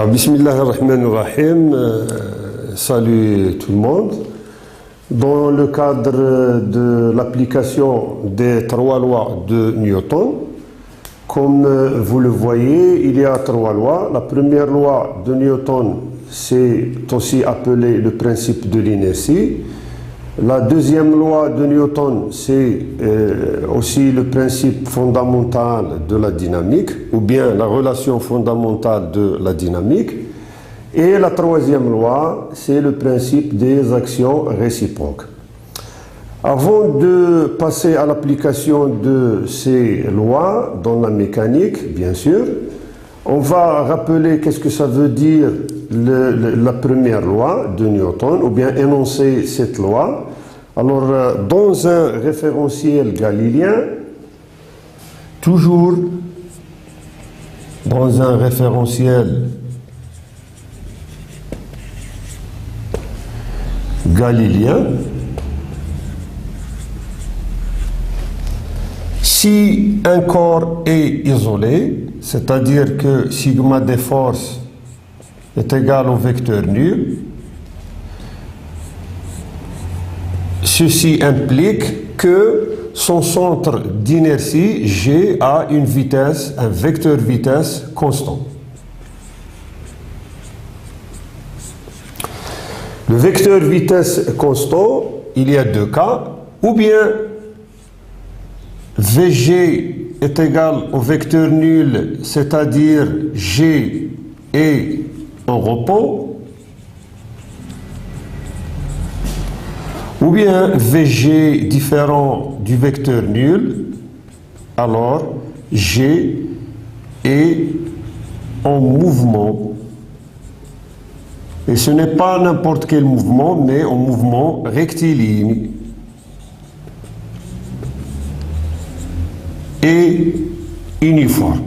Bismillahirrahmanirrahim. Salut tout le monde. Dans le cadre de l'application des trois lois de Newton, comme vous le voyez, il y a trois lois. La première loi de Newton, c'est aussi appelé le principe de l'inertie. La deuxième loi de Newton, c'est aussi le principe fondamental de la dynamique, ou bien la relation fondamentale de la dynamique. Et la troisième loi, c'est le principe des actions réciproques. Avant de passer à l'application de ces lois dans la mécanique, bien sûr, on va rappeler qu'est-ce que ça veut dire la première loi de Newton, ou bien énoncer cette loi. Alors, dans un référentiel galiléen, toujours dans un référentiel galiléen, si un corps est isolé, c'est-à-dire que sigma des forces est égal au vecteur nul, ceci implique que son centre d'inertie G a une vitesse, un vecteur vitesse constant. Le vecteur vitesse constant, il y a deux cas, ou bien Vg est égal au vecteur nul, c'est-à-dire G est en repos, ou bien Vg différent du vecteur nul, alors G est en mouvement. Et ce n'est pas n'importe quel mouvement, mais un mouvement rectiligne et uniforme.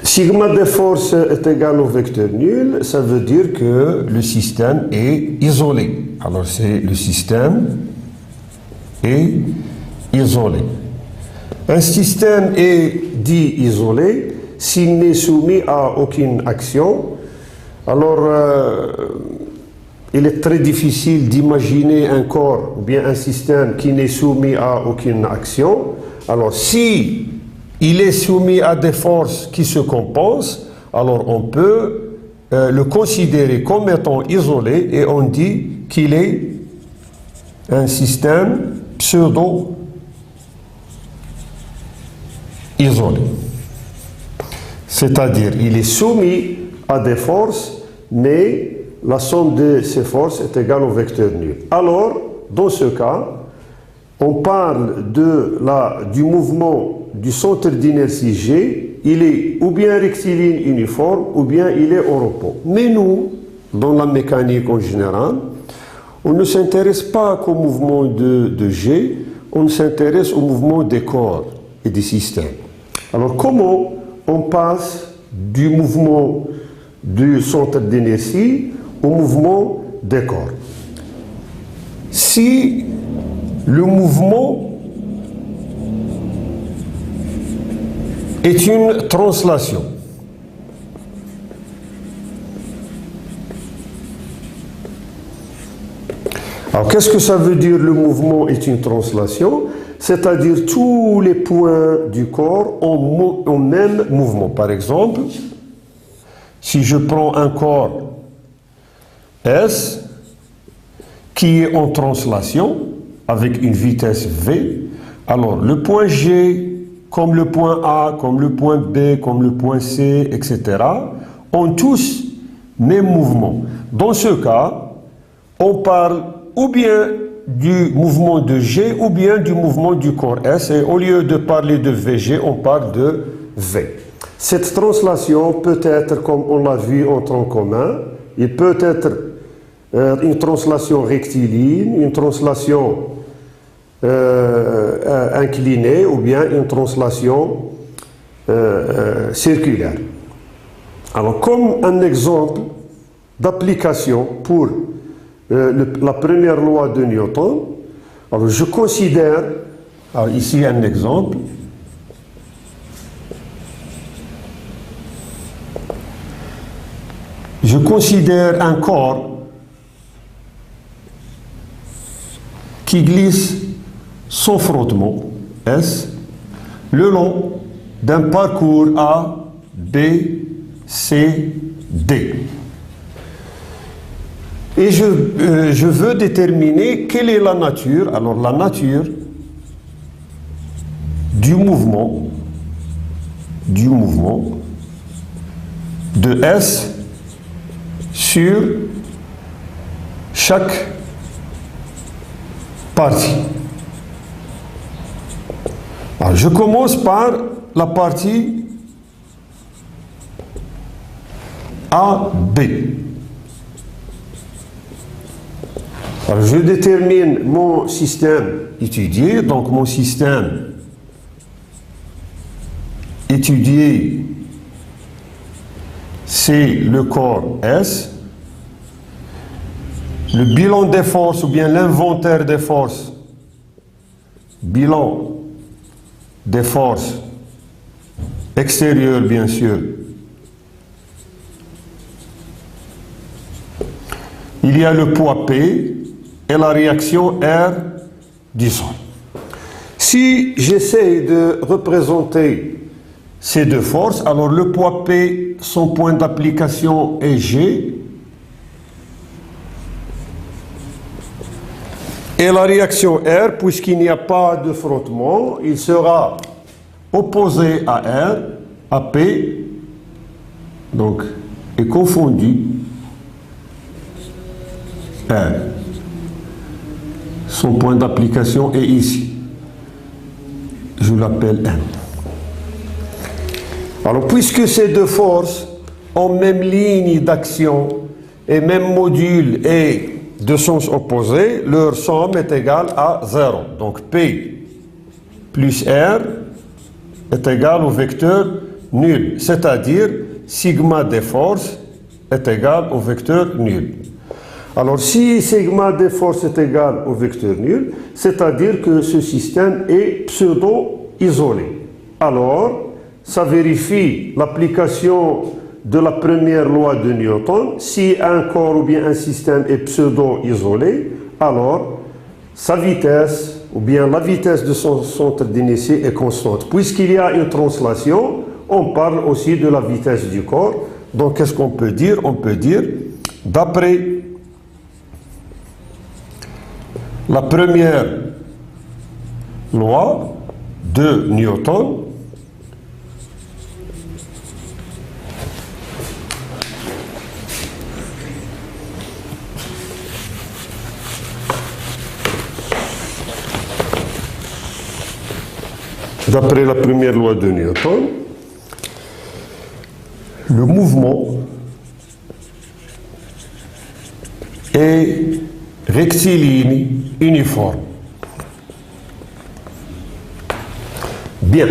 Sigma des forces est égal au vecteur nul, ça veut dire que le système est isolé. Alors c'est le système est isolé. Un système est dit isolé s'il n'est soumis à aucune action. Alors il est très difficile d'imaginer un corps ou bien un système qui n'est soumis à aucune action. Alors si il est soumis à des forces qui se compensent, alors on peut le considérer comme étant isolé et on dit qu'il est un système pseudo-isolé. C'est-à-dire il est soumis à des forces, mais la somme de ces forces est égale au vecteur nul. Alors, dans ce cas, on parle du mouvement du centre d'inertie G, il est ou bien rectiligne uniforme, ou bien il est au repos. Mais nous, dans la mécanique en général, on ne s'intéresse pas qu'au mouvement de G, on s'intéresse au mouvement des corps et des systèmes. Alors comment on passe du mouvement du centre d'inertie au mouvement des corps? Si le mouvement est une translation, alors qu'est-ce que ça veut dire le mouvement est une translation? C'est-à-dire tous les points du corps ont même mouvement. Par exemple, si je prends un corps S qui est en translation avec une vitesse V, alors le point G, comme le point A, comme le point B, comme le point C, etc., ont tous même mouvement. Dans ce cas, on parle ou bien du mouvement de G ou bien du mouvement du corps S, et au lieu de parler de VG, on parle de V. Cette translation peut être, comme on l'a vu en tronc commun, il peut être une translation rectiligne, une translation inclinée ou bien une translation circulaire. Alors, comme un exemple d'application pour la première loi de Newton, alors je considère, alors ici un exemple, je considère un corps qui glisse sans frottement, S, le long d'un parcours A, B, C, D. Et je veux déterminer quelle est la nature. Alors la nature du mouvement de S sur chaque partie. Alors, je commence par la partie AB. Alors, je détermine mon système étudié, donc mon système étudié, c'est le corps S. Le bilan des forces ou bien l'inventaire des forces, bilan des forces extérieures bien sûr. Il y a le poids P et la réaction R du sol. Si j'essaie de représenter ces deux forces, alors le poids P, son point d'application est G. Et la réaction R, puisqu'il n'y a pas de frottement, il sera opposé à R, à P, donc est confondu R. Son point d'application est ici. Je l'appelle M. Alors, puisque ces deux forces ont même ligne d'action et même module et de sens opposé, leur somme est égale à 0. Donc P plus R est égal au vecteur nul, c'est-à-dire sigma des forces est égal au vecteur nul. Alors si sigma des forces est égal au vecteur nul, c'est-à-dire que ce système est pseudo-isolé. Alors, ça vérifie l'application de la première loi de Newton. Si un corps ou bien un système est pseudo-isolé, alors sa vitesse ou bien la vitesse de son centre d'inertie est constante. Puisqu'il y a une translation, on parle aussi de la vitesse du corps. Donc qu'est-ce qu'on peut dire? On peut dire, d'après la première loi de Newton, d'après la première loi de Newton, le mouvement est rectiligne uniforme. Bien.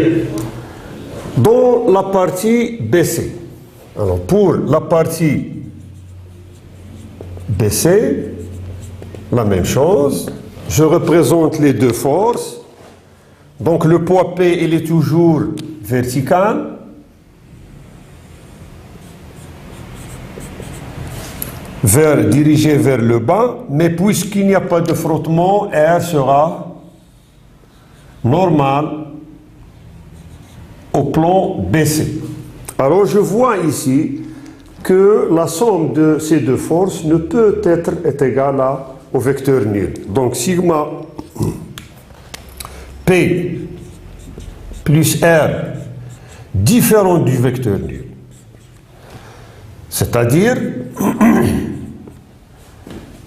Dans la partie BC, alors pour la partie BC, la même chose, je représente les deux forces. Donc le poids P, il est toujours vertical. Dirigé vers le bas, mais puisqu'il n'y a pas de frottement, R sera normal au plan BC. Alors je vois ici que la somme de ces deux forces ne peut être égale au vecteur nul. Donc sigma P plus R différent du vecteur nul. C'est-à-dire,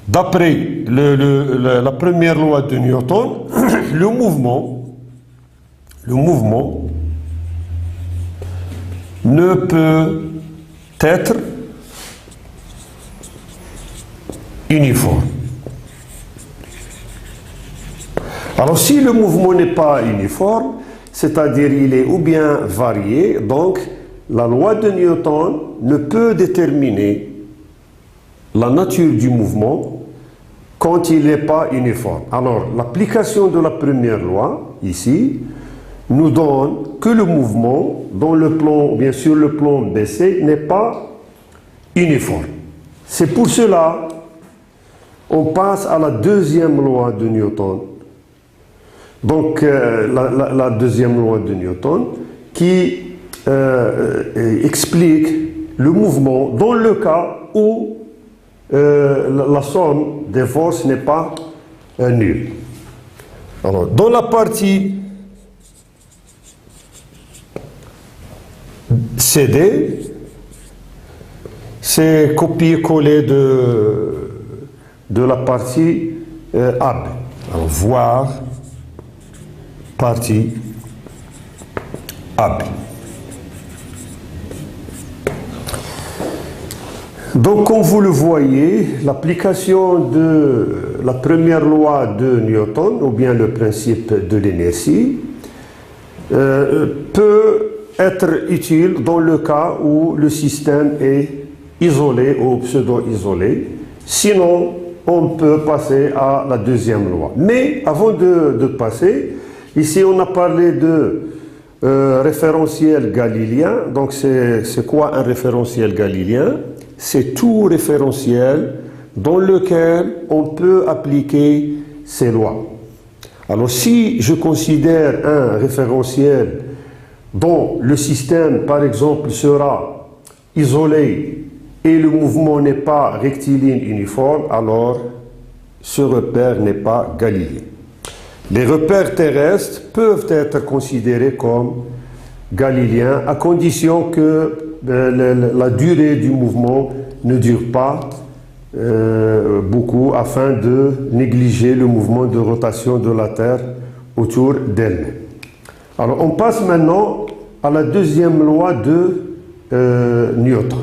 d'après la première loi de Newton, le mouvement ne peut être uniforme. Alors si le mouvement n'est pas uniforme, c'est-à-dire il est ou bien varié, donc la loi de Newton ne peut déterminer la nature du mouvement quand il n'est pas uniforme. Alors l'application de la première loi, ici, nous donne que le mouvement, dans le plan, bien sûr le plan BC, n'est pas uniforme. C'est pour cela on passe à la deuxième loi de Newton. Donc la deuxième loi de Newton qui explique le mouvement dans le cas où la somme des forces n'est pas nulle. Alors, dans la partie CD, c'est copier-coller de la partie AB. Alors, voir partie AB. Donc, comme vous le voyez, l'application de la première loi de Newton, ou bien le principe de l'inertie, peut être utile dans le cas où le système est isolé ou pseudo-isolé. Sinon, on peut passer à la deuxième loi. Mais avant de passer, ici on a parlé de référentiel galiléen. Donc, c'est quoi un référentiel galiléen? C'est tout référentiel dans lequel on peut appliquer ces lois. Alors si je considère un référentiel dont le système, par exemple, sera isolé et le mouvement n'est pas rectiligne uniforme, alors ce repère n'est pas galiléen. Les repères terrestres peuvent être considérés comme galiléens à condition que la durée du mouvement ne dure pas beaucoup afin de négliger le mouvement de rotation de la Terre autour d'elle-même. Alors on passe maintenant à la deuxième loi de Newton.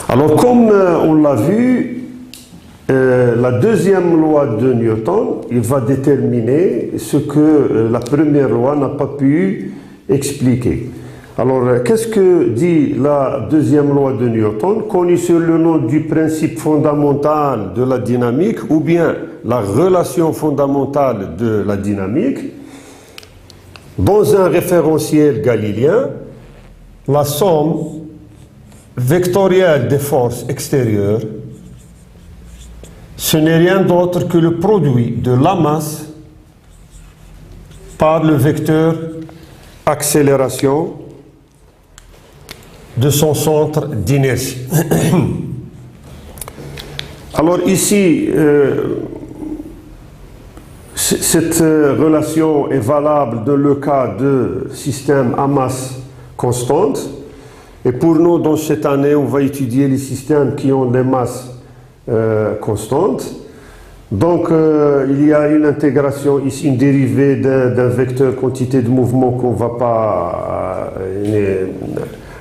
Alors comme on l'a vu, la deuxième loi de Newton, il va déterminer ce que la première loi n'a pas pu expliquer. Alors, qu'est-ce que dit la deuxième loi de Newton, connue sous le nom du principe fondamental de la dynamique, ou bien la relation fondamentale de la dynamique? Dans un référentiel galiléen, la somme vectorielle des forces extérieures, ce n'est rien d'autre que le produit de la masse par le vecteur accélération de son centre d'inertie. Alors ici, cette relation est valable dans le cas de systèmes à masse constante. Et pour nous, dans cette année, on va étudier les systèmes qui ont des masses constantes. Donc, il y a une intégration ici, une dérivée d'un vecteur quantité de mouvement qu'on ne va pas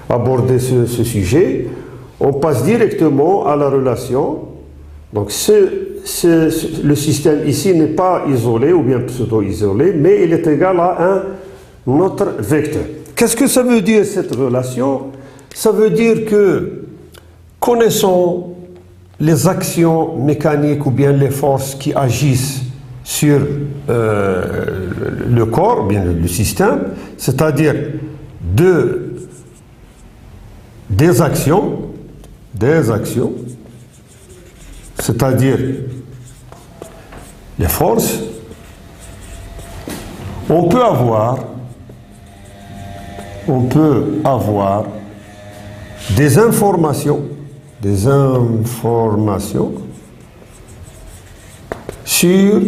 aborder ce sujet. On passe directement à la relation. Donc, le système ici n'est pas isolé ou bien pseudo-isolé, mais il est égal à un autre vecteur. Qu'est-ce que ça veut dire cette relation? Ça veut dire que connaissons les actions mécaniques ou bien les forces qui agissent sur le corps, bien le système, c'est-à-dire des actions, c'est-à-dire les forces, on peut avoir des informations sur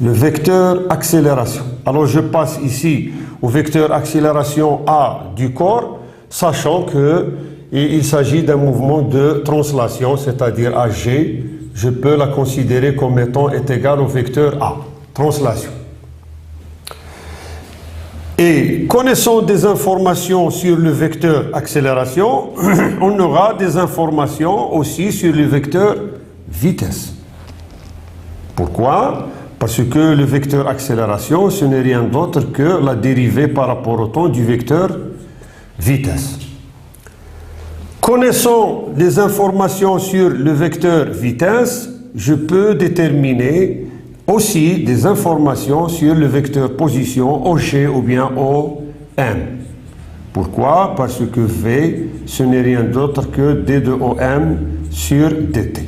le vecteur accélération. Alors je passe ici au vecteur accélération A du corps, sachant qu'il s'agit d'un mouvement de translation, c'est-à-dire AG, je peux la considérer comme étant égal au vecteur A, translation. Et connaissant des informations sur le vecteur accélération, on aura des informations aussi sur le vecteur vitesse. Pourquoi? Parce que le vecteur accélération, ce n'est rien d'autre que la dérivée par rapport au temps du vecteur vitesse. Connaissant des informations sur le vecteur vitesse, je peux déterminer aussi des informations sur le vecteur position OG ou bien OM. Pourquoi? Parce que V, ce n'est rien d'autre que D de OM sur DT.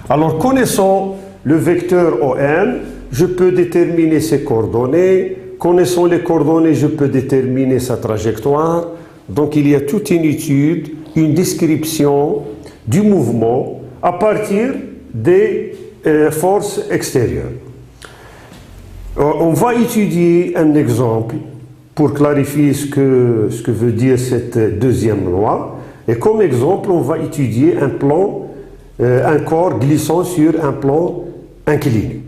Alors, connaissant le vecteur OM, je peux déterminer ses coordonnées. Connaissant les coordonnées, je peux déterminer sa trajectoire. Donc, il y a toute une étude, une description du mouvement à partir des forces extérieures. On va étudier un exemple pour clarifier ce que veut dire cette deuxième loi. Et comme exemple, on va étudier un corps glissant sur un plan incliné.